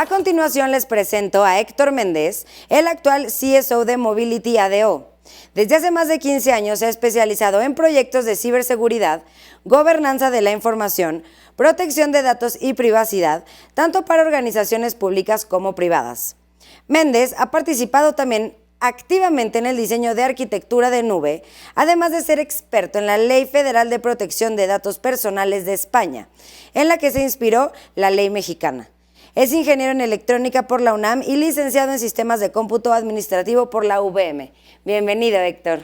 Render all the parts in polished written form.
A continuación les presento a Héctor Méndez, el actual CSO de Mobility ADO. Desde hace más de 15 años se ha especializado en proyectos de ciberseguridad, gobernanza de la información, protección de datos y privacidad, tanto para organizaciones públicas como privadas. Méndez ha participado también activamente en el diseño de arquitectura de nube, además de ser experto en la Ley Federal de Protección de Datos Personales de España, en la que se inspiró la ley mexicana. Es ingeniero en electrónica por la UNAM y licenciado en sistemas de cómputo administrativo por la UVM. Bienvenido, Héctor.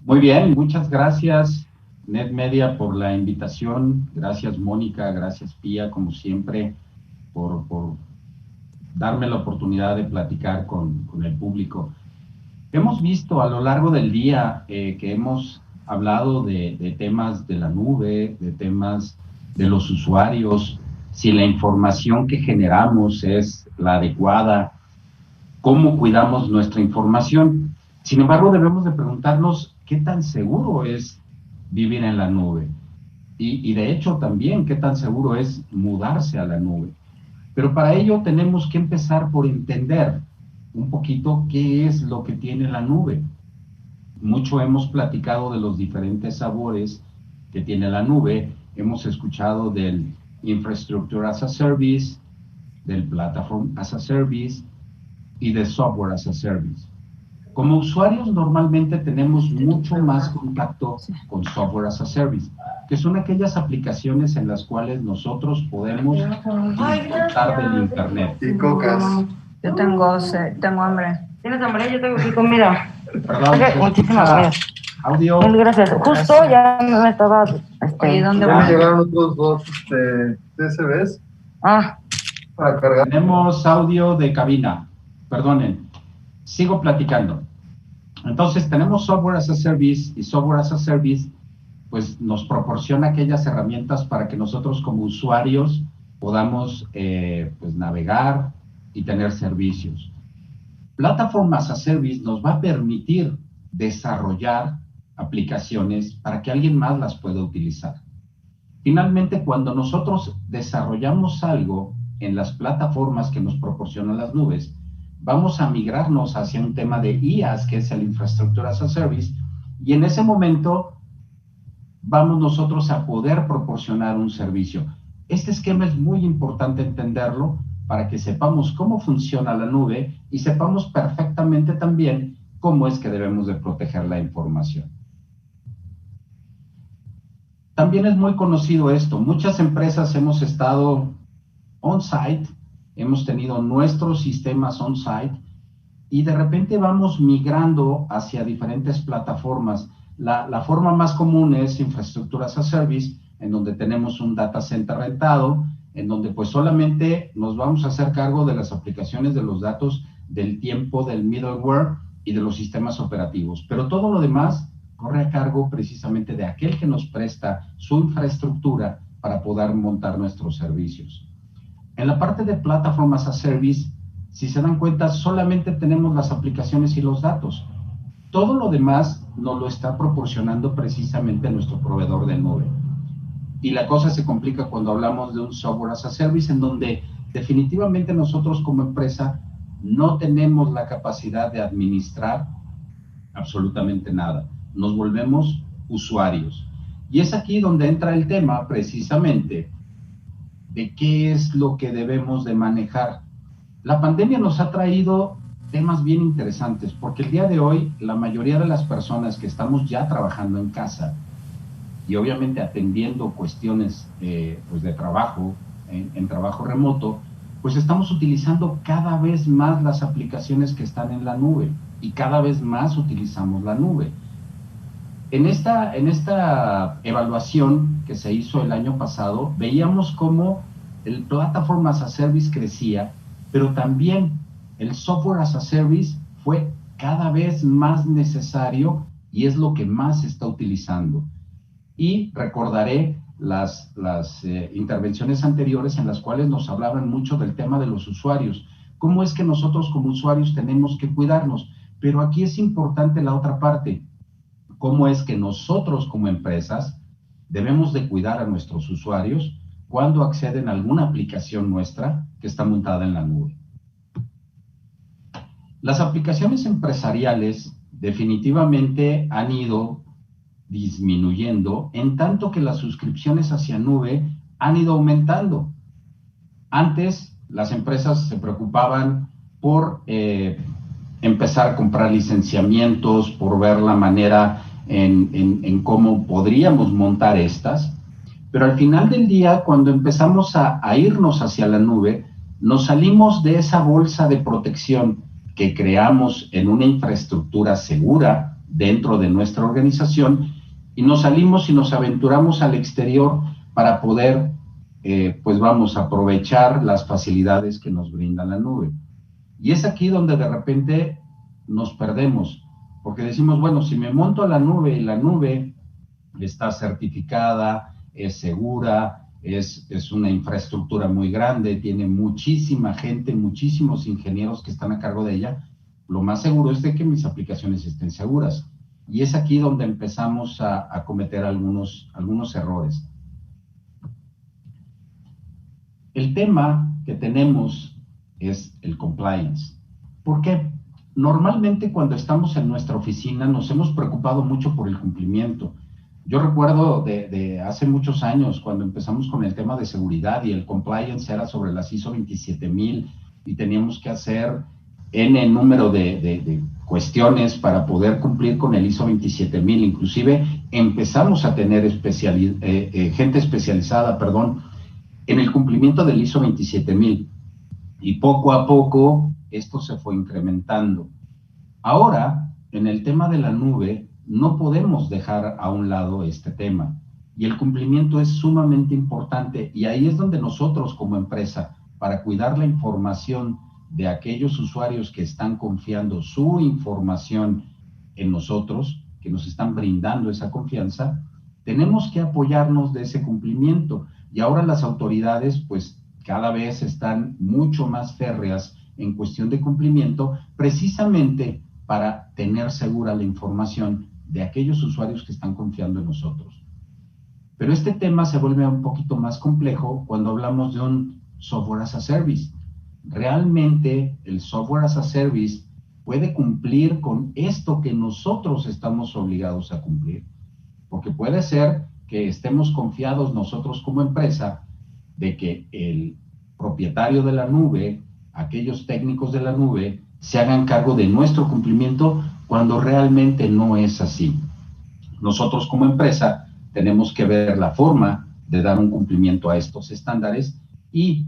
Muy bien, muchas gracias, NetMedia, por la invitación. Gracias, Mónica, gracias, Pía, como siempre, por darme la oportunidad de platicar con el público. Hemos visto a lo largo del día que hemos hablado de temas de la nube, de temas de los usuarios, si la información que generamos es la adecuada, cómo cuidamos nuestra información. Sin embargo, debemos de preguntarnos qué tan seguro es vivir en la nube. Y de hecho también qué tan seguro es mudarse a la nube. Pero para ello tenemos que empezar por entender un poquito qué es lo que tiene la nube. Mucho hemos platicado de los diferentes sabores que tiene la nube. Hemos escuchado del Infrastructure as a Service, del Platform as a Service y de Software as a Service. Como usuarios normalmente tenemos mucho más contacto con Software as a Service, que son aquellas aplicaciones en las cuales nosotros podemos disfrutar del Internet. Y cocas. Yo tengo hambre. ¿Tienes hambre? Yo tengo aquí comida. Perdón, Okay, muchísimas gracias. Audio. Mil gracias. Justo ya me estaba... Oye, ¿dónde Ya va? me llegaron otros dos TSBs para cargar. Tenemos audio de cabina. Perdonen. Sigo platicando. Entonces, tenemos Software as a Service y Software as a Service pues nos proporciona aquellas herramientas para que nosotros como usuarios podamos pues navegar y tener servicios. Platform as a Service nos va a permitir desarrollar aplicaciones para que alguien más las pueda utilizar. Finalmente, cuando nosotros desarrollamos algo en las plataformas que nos proporcionan las nubes, vamos a migrarnos hacia un tema de IaaS, que es el Infrastructure as a Service, y en ese momento vamos nosotros a poder proporcionar un servicio. Este esquema es muy importante entenderlo para que sepamos cómo funciona la nube y sepamos perfectamente también cómo es que debemos de proteger la información. También es muy conocido esto. Muchas empresas hemos estado on-site, hemos tenido nuestros sistemas on-site y de repente vamos migrando hacia diferentes plataformas. La forma más común es Infrastructure as a Service, en donde tenemos un data center rentado, en donde pues solamente nos vamos a hacer cargo de las aplicaciones de los datos, del tiempo, del middleware y de los sistemas operativos. Pero todo lo demás corre a cargo precisamente de aquel que nos presta su infraestructura para poder montar nuestros servicios. En la parte de Platform as a Service, si se dan cuenta, solamente tenemos las aplicaciones y los datos. Todo lo demás nos lo está proporcionando precisamente nuestro proveedor de nube. Y la cosa se complica cuando hablamos de un Software as a Service, en donde definitivamente nosotros como empresa no tenemos la capacidad de administrar absolutamente nada. Nos volvemos usuarios. Y es aquí donde entra el tema precisamente de qué es lo que debemos de manejar. La pandemia nos ha traído temas bien interesantes, porque el día de hoy la mayoría de las personas que estamos ya trabajando en casa y obviamente atendiendo cuestiones pues de trabajo, en trabajo remoto, pues estamos utilizando cada vez más las aplicaciones que están en la nube y cada vez más utilizamos la nube. En esta evaluación que se hizo el año pasado, veíamos cómo el Platform as a Service crecía, pero también el Software as a Service fue cada vez más necesario y es lo que más se está utilizando. Y recordaré las intervenciones anteriores en las cuales nos hablaban mucho del tema de los usuarios. ¿Cómo es que nosotros como usuarios tenemos que cuidarnos? Pero aquí es importante la otra parte. ¿Cómo es que nosotros como empresas debemos de cuidar a nuestros usuarios cuando acceden a alguna aplicación nuestra que está montada en la nube. Las aplicaciones empresariales definitivamente han ido disminuyendo, en tanto que las suscripciones hacia nube han ido aumentando. Antes, las empresas se preocupaban por empezar a comprar licenciamientos, por ver la manera en cómo podríamos montar estas, pero al final del día, cuando empezamos a irnos hacia la nube, nos salimos de esa bolsa de protección que creamos en una infraestructura segura dentro de nuestra organización y nos salimos y nos aventuramos al exterior para poder, aprovechar las facilidades que nos brinda la nube. Y es aquí donde de repente nos perdemos, porque decimos, bueno, si me monto a la nube y la nube está certificada, es segura, es una infraestructura muy grande, tiene muchísima gente, muchísimos ingenieros que están a cargo de ella, lo más seguro es de que mis aplicaciones estén seguras. Y es aquí donde empezamos a cometer algunos errores. El tema que tenemos es el compliance. ¿Por qué? Normalmente cuando estamos en nuestra oficina nos hemos preocupado mucho por el cumplimiento. Yo recuerdo de hace muchos años cuando empezamos con el tema de seguridad y el compliance era sobre las ISO 27000 y teníamos que hacer N número de cuestiones para poder cumplir con el ISO 27000. Inclusive empezamos a tener gente especializada, en el cumplimiento del ISO 27000. Y poco a poco esto se fue incrementando. Ahora, en el tema de la nube, no podemos dejar a un lado este tema. Y el cumplimiento es sumamente importante. Y ahí es donde nosotros como empresa, para cuidar la información de aquellos usuarios que están confiando su información en nosotros, que nos están brindando esa confianza, tenemos que apoyarnos de ese cumplimiento. Y ahora las autoridades, pues, cada vez están mucho más férreas en cuestión de cumplimiento, precisamente para tener segura la información de aquellos usuarios que están confiando en nosotros. Pero este tema se vuelve un poquito más complejo cuando hablamos de un software as a service. Realmente el software as a service puede cumplir con esto que nosotros estamos obligados a cumplir, porque puede ser que estemos confiados nosotros como empresa de que el propietario de la nube, aquellos técnicos de la nube, se hagan cargo de nuestro cumplimiento cuando realmente no es así. Nosotros como empresa tenemos que ver la forma de dar un cumplimiento a estos estándares y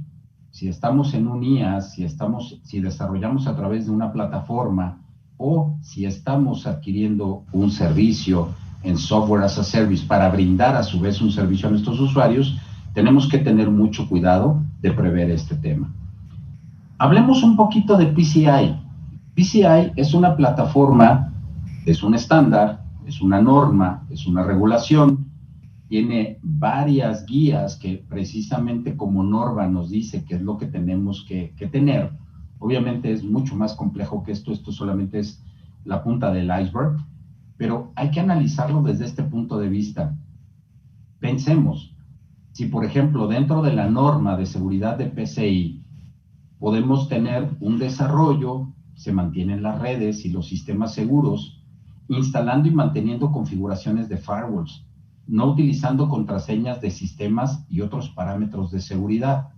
si estamos en un IaaS, si desarrollamos a través de una plataforma o si estamos adquiriendo un servicio en software as a service para brindar a su vez un servicio a nuestros usuarios, tenemos que tener mucho cuidado de prever este tema. Hablemos un poquito de PCI. PCI es una plataforma, es un estándar, es una norma, es una regulación, tiene varias guías que precisamente como norma nos dice qué es lo que tenemos que tener. Obviamente es mucho más complejo que esto solamente es la punta del iceberg, pero hay que analizarlo desde este punto de vista. Pensemos, si por ejemplo dentro de la norma de seguridad de PCI podemos tener un desarrollo, se mantienen las redes y los sistemas seguros, instalando y manteniendo configuraciones de firewalls, no utilizando contraseñas de sistemas y otros parámetros de seguridad.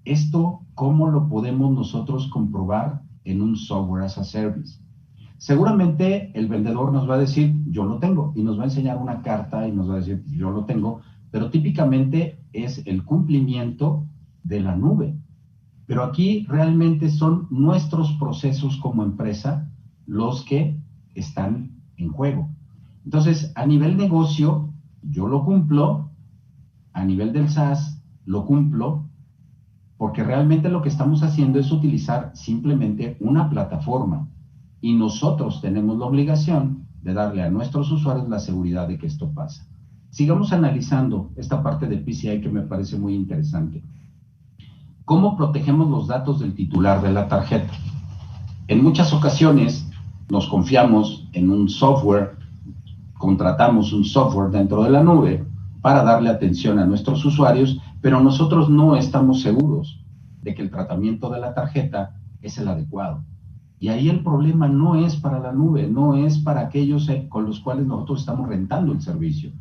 Esto, ¿cómo lo podemos nosotros comprobar en un software as a service? Seguramente el vendedor nos va a decir, yo lo tengo, y nos va a enseñar una carta y nos va a decir, yo lo tengo, pero típicamente es el cumplimiento de la nube. Pero aquí realmente son nuestros procesos como empresa los que están en juego. Entonces, a nivel negocio, yo lo cumplo, a nivel del SaaS, lo cumplo, porque realmente lo que estamos haciendo es utilizar simplemente una plataforma y nosotros tenemos la obligación de darle a nuestros usuarios la seguridad de que esto pasa. Sigamos analizando esta parte de PCI que me parece muy interesante. ¿Cómo protegemos los datos del titular de la tarjeta? En muchas ocasiones nos confiamos en un software, contratamos un software dentro de la nube para darle atención a nuestros usuarios, pero nosotros no estamos seguros de que el tratamiento de la tarjeta es el adecuado. Y ahí el problema no es para la nube, no es para aquellos con los cuales nosotros estamos rentando el servicio.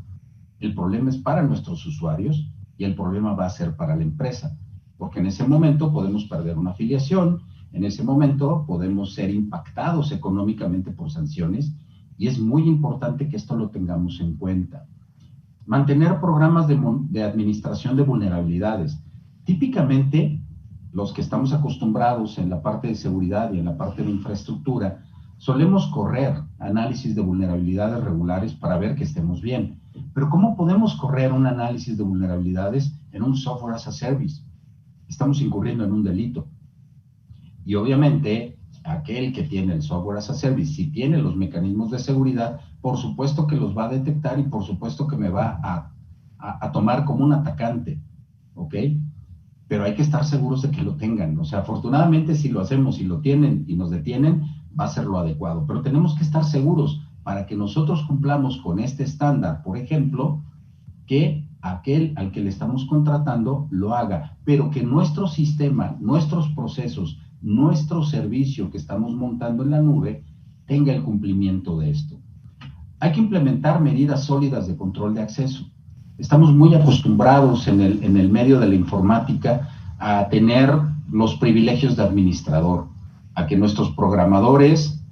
El problema es para nuestros usuarios y el problema va a ser para la empresa, porque en ese momento podemos perder una afiliación, en ese momento podemos ser impactados económicamente por sanciones y es muy importante que esto lo tengamos en cuenta. Mantener programas de administración de vulnerabilidades. Típicamente, los que estamos acostumbrados en la parte de seguridad y en la parte de infraestructura, solemos correr análisis de vulnerabilidades regulares para ver que estemos bien. Pero ¿cómo podemos correr un análisis de vulnerabilidades en un software as a service? Estamos incurriendo en un delito. Y obviamente, aquel que tiene el software as a service, si tiene los mecanismos de seguridad, por supuesto que los va a detectar y por supuesto que me va a tomar como un atacante, ¿ok? Pero hay que estar seguros de que lo tengan. O sea, afortunadamente, si lo hacemos y lo tienen y nos detienen, va a ser lo adecuado. Pero tenemos que estar seguros para que nosotros cumplamos con este estándar, por ejemplo, que aquel al que le estamos contratando lo haga, pero que nuestro sistema, nuestros procesos, nuestro servicio que estamos montando en la nube tenga el cumplimiento de esto. Hay que implementar medidas sólidas de control de acceso. Estamos muy acostumbrados en el medio de la informática a tener los privilegios de administrador, a que nuestros programadores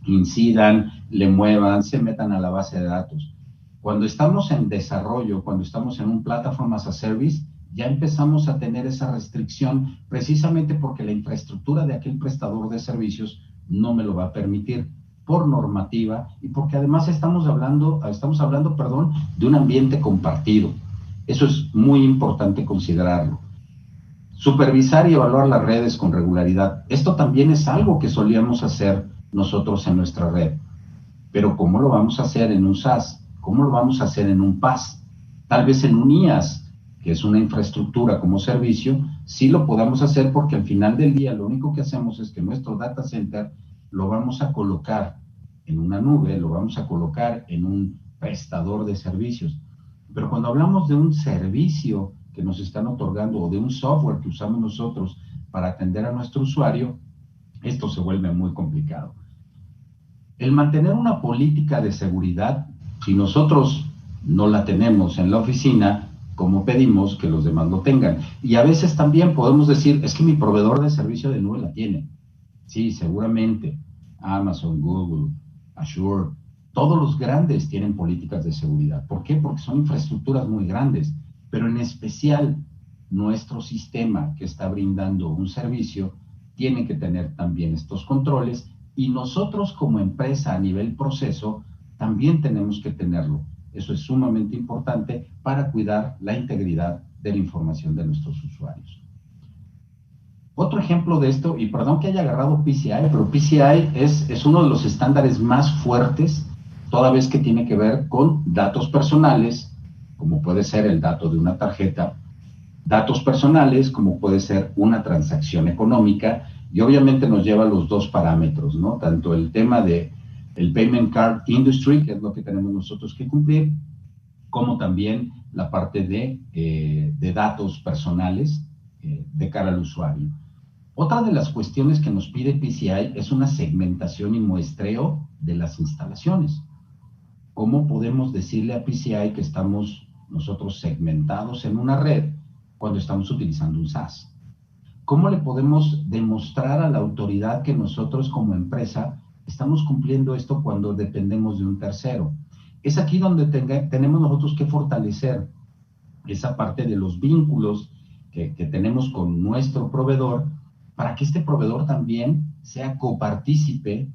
incidan, le muevan, se metan a la base de datos. Cuando estamos en desarrollo, cuando estamos en un Platform as a Service, ya empezamos a tener esa restricción precisamente porque la infraestructura de aquel prestador de servicios no me lo va a permitir por normativa y porque además estamos hablando, de un ambiente compartido. Eso es muy importante considerarlo. Supervisar y evaluar las redes con regularidad. Esto también es algo que solíamos hacer nosotros en nuestra red. Pero ¿cómo lo vamos a hacer en un SaaS? ¿Cómo lo vamos a hacer en un PaaS? Tal vez en un IaaS, que es una infraestructura como servicio, sí lo podamos hacer porque al final del día lo único que hacemos es que nuestro data center lo vamos a colocar en una nube, lo vamos a colocar en un prestador de servicios. Pero cuando hablamos de un servicio que nos están otorgando o de un software que usamos nosotros para atender a nuestro usuario, esto se vuelve muy complicado. El mantener una política de seguridad, si nosotros no la tenemos en la oficina, ¿cómo pedimos que los demás lo tengan? Y a veces también podemos decir, es que mi proveedor de servicio de nube la tiene. Sí, seguramente. Amazon, Google, Azure, todos los grandes tienen políticas de seguridad. ¿Por qué? Porque son infraestructuras muy grandes, pero en especial nuestro sistema que está brindando un servicio tiene que tener también estos controles y nosotros como empresa a nivel proceso también tenemos que tenerlo. Eso es sumamente importante para cuidar la integridad de la información de nuestros usuarios. Otro ejemplo de esto, y perdón que haya agarrado PCI, pero PCI es uno de los estándares más fuertes toda vez que tiene que ver con datos personales, como puede ser el dato de una tarjeta, datos personales, como puede ser una transacción económica, y obviamente nos lleva a los dos parámetros, ¿no? Tanto el tema de el Payment Card Industry, que es lo que tenemos nosotros que cumplir, como también la parte de datos personales de cara al usuario. Otra de las cuestiones que nos pide PCI es una segmentación y muestreo de las instalaciones. ¿Cómo podemos decirle a PCI que estamos nosotros segmentados en una red cuando estamos utilizando un SaaS? ¿Cómo le podemos demostrar a la autoridad que nosotros como empresa estamos cumpliendo esto cuando dependemos de un tercero? Es aquí donde tenemos nosotros que fortalecer esa parte de los vínculos que tenemos con nuestro proveedor para que este proveedor también sea copartícipe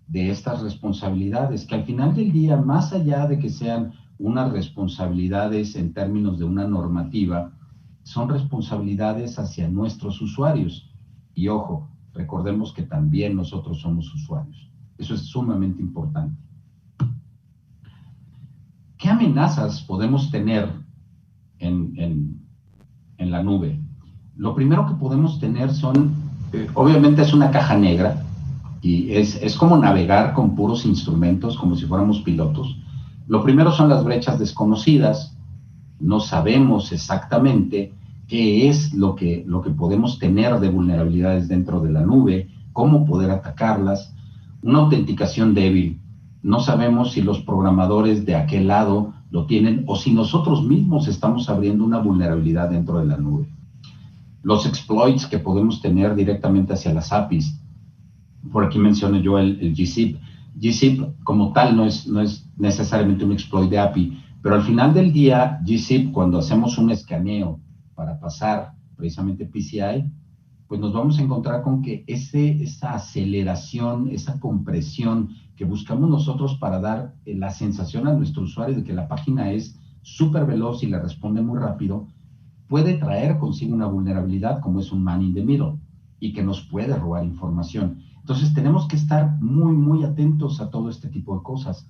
de estas responsabilidades, que al final del día, más allá de que sean unas responsabilidades en términos de una normativa, son responsabilidades hacia nuestros usuarios. Y ojo, recordemos que también nosotros somos usuarios. Eso es sumamente importante. ¿Qué amenazas podemos tener en la nube? Lo primero que podemos tener son, obviamente es una caja negra, y es como navegar con puros instrumentos, como si fuéramos pilotos. Lo primero son las brechas desconocidas, no sabemos exactamente qué es lo que podemos tener de vulnerabilidades dentro de la nube, cómo poder atacarlas. Una autenticación débil. No sabemos si los programadores de aquel lado lo tienen o si nosotros mismos estamos abriendo una vulnerabilidad dentro de la nube. Los exploits que podemos tener directamente hacia las APIs. Por aquí mencioné yo el gzip. Gzip como tal no es necesariamente un exploit de API, pero al final del día, gzip, cuando hacemos un escaneo para pasar precisamente PCI, pues nos vamos a encontrar con que esa aceleración, esa compresión que buscamos nosotros para dar la sensación a nuestro usuario de que la página es súper veloz y le responde muy rápido, puede traer consigo una vulnerabilidad como es un man in the middle y que nos puede robar información. Entonces tenemos que estar muy, muy atentos a todo este tipo de cosas.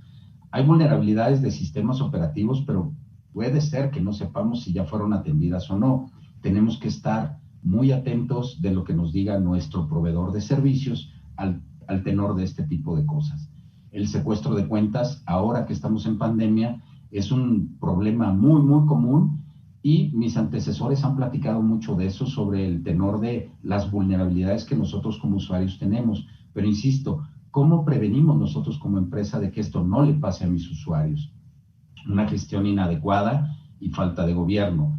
Hay vulnerabilidades de sistemas operativos, pero puede ser que no sepamos si ya fueron atendidas o no. Tenemos que estar muy atentos de lo que nos diga nuestro proveedor de servicios al tenor de este tipo de cosas. El secuestro de cuentas, ahora que estamos en pandemia, es un problema muy, muy común y mis antecesores han platicado mucho de eso, sobre el tenor de las vulnerabilidades que nosotros como usuarios tenemos. Pero insisto, ¿cómo prevenimos nosotros como empresa de que esto no le pase a mis usuarios? Una gestión inadecuada y falta de gobierno.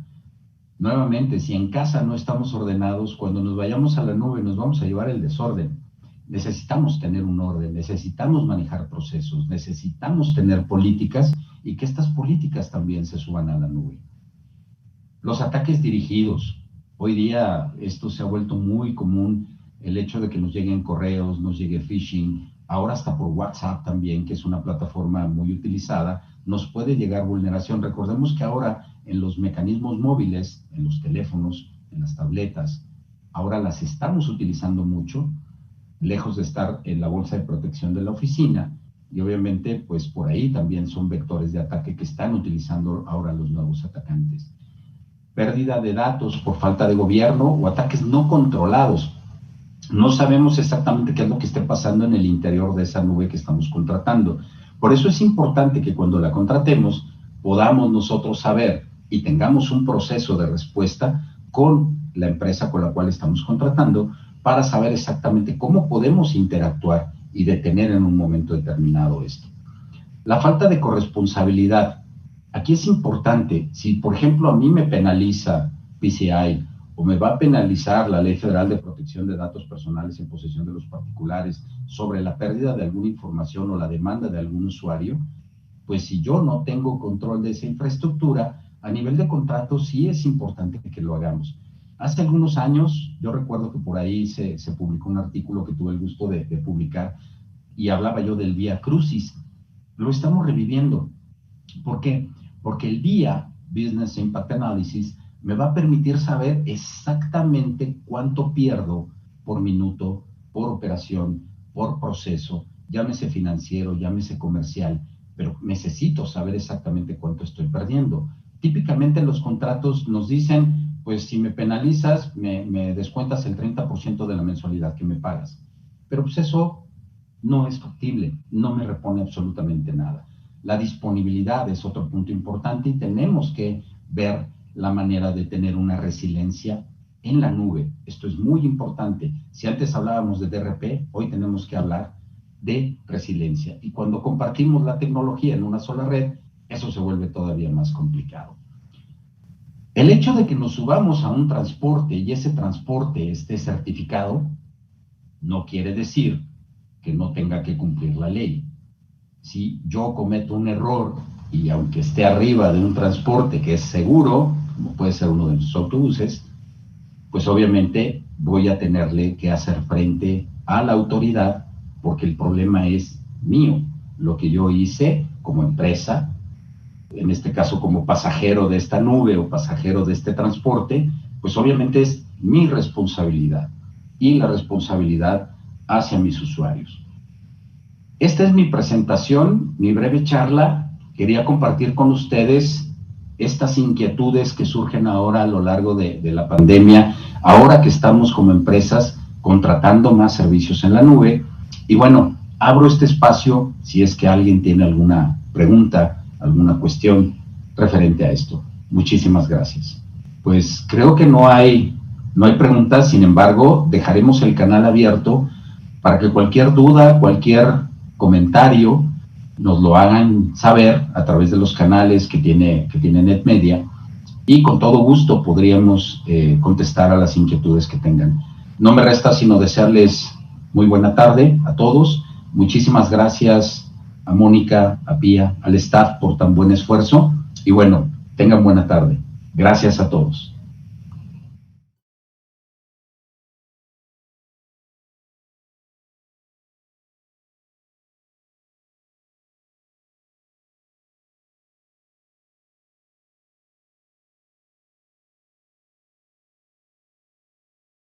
Nuevamente, si en casa no estamos ordenados, cuando nos vayamos a la nube nos vamos a llevar el desorden. Necesitamos tener un orden, necesitamos manejar procesos, necesitamos tener políticas y que estas políticas también se suban a la nube. Los ataques dirigidos. Hoy día esto se ha vuelto muy común, el hecho de que nos lleguen correos, nos llegue phishing, ahora hasta por WhatsApp también, que es una plataforma muy utilizada, nos puede llegar vulneración. Recordemos que ahora en los mecanismos móviles, en los teléfonos, en las tabletas, ahora las estamos utilizando mucho, lejos de estar en la bolsa de protección de la oficina, y obviamente pues por ahí también son vectores de ataque que están utilizando ahora los nuevos atacantes. Pérdida de datos por falta de gobierno o ataques no controlados. No sabemos exactamente qué es lo que esté pasando en el interior de esa nube que estamos contratando. Por eso es importante que cuando la contratemos podamos nosotros saber y tengamos un proceso de respuesta con la empresa con la cual estamos contratando para saber exactamente cómo podemos interactuar y detener en un momento determinado esto. La falta de corresponsabilidad. Aquí es importante, si por ejemplo a mí me penaliza PCI o me va a penalizar la Ley Federal de Protección de Datos Personales en posesión de los particulares sobre la pérdida de alguna información o la demanda de algún usuario, pues si yo no tengo control de esa infraestructura, a nivel de contrato sí es importante que lo hagamos. Hace algunos años, yo recuerdo que por ahí se publicó un artículo que tuve el gusto de publicar y hablaba yo del Vía Crucis. Lo estamos reviviendo. ¿Por qué? Porque el VIA, Business Impact Analysis, me va a permitir saber exactamente cuánto pierdo por minuto, por operación, por proceso, llámese financiero, llámese comercial, pero necesito saber exactamente cuánto estoy perdiendo. Típicamente los contratos nos dicen, pues si me penalizas, me descuentas el 30% de la mensualidad que me pagas. Pero pues eso no es factible, no me repone absolutamente nada. La disponibilidad es otro punto importante y tenemos que ver la manera de tener una resiliencia en la nube. Esto es muy importante. Si antes hablábamos de DRP, hoy tenemos que hablar de resiliencia. Y cuando compartimos la tecnología en una sola red, eso se vuelve todavía más complicado. El hecho de que nos subamos a un transporte y ese transporte esté certificado, no quiere decir que no tenga que cumplir la ley. Si yo cometo un error y aunque esté arriba de un transporte que es seguro, como puede ser uno de nuestros autobuses, pues obviamente voy a tenerle que hacer frente a la autoridad porque el problema es mío. Lo que yo hice como empresa, en este caso como pasajero de esta nube o pasajero de este transporte, pues obviamente es mi responsabilidad y la responsabilidad hacia mis usuarios. Esta es mi presentación, mi breve charla. Quería compartir con ustedes estas inquietudes que surgen ahora a lo largo de la pandemia, ahora que estamos como empresas contratando más servicios en la nube. Y bueno, abro este espacio si es que alguien tiene alguna pregunta, alguna cuestión referente a esto. Muchísimas gracias. Pues creo que no hay preguntas, sin embargo, dejaremos el canal abierto para que cualquier duda, cualquier comentario, nos lo hagan saber a través de los canales que tiene NetMedia, y con todo gusto podríamos contestar a las inquietudes que tengan. No me resta sino desearles muy buena tarde a todos. Muchísimas gracias a Mónica, a Pía, al staff por tan buen esfuerzo, y bueno, tengan buena tarde. Gracias a todos.